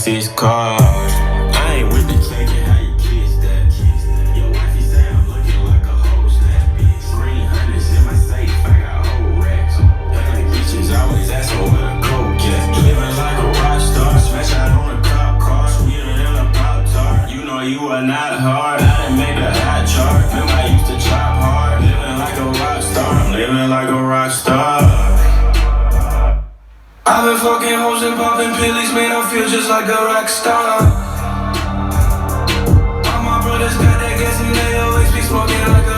Six cars. I ain't with the checking how you kiss that. Your wifey say I'm looking like a whole snappy. Green hundreds in my safe, I got whole racks. Ugly bitches always asking where the coke at. Living like a rock star, smash out on a cop car. Sweeter than a Pop Tart. You know you are not hard. I done made a hot chart. Remember I used to chop hard. Living like a rock star. I'm living like a rock star. I've been fucking hoes and popping pillies, man, I feel just like a rock star. All my brothers got that gas and they always be smoking like a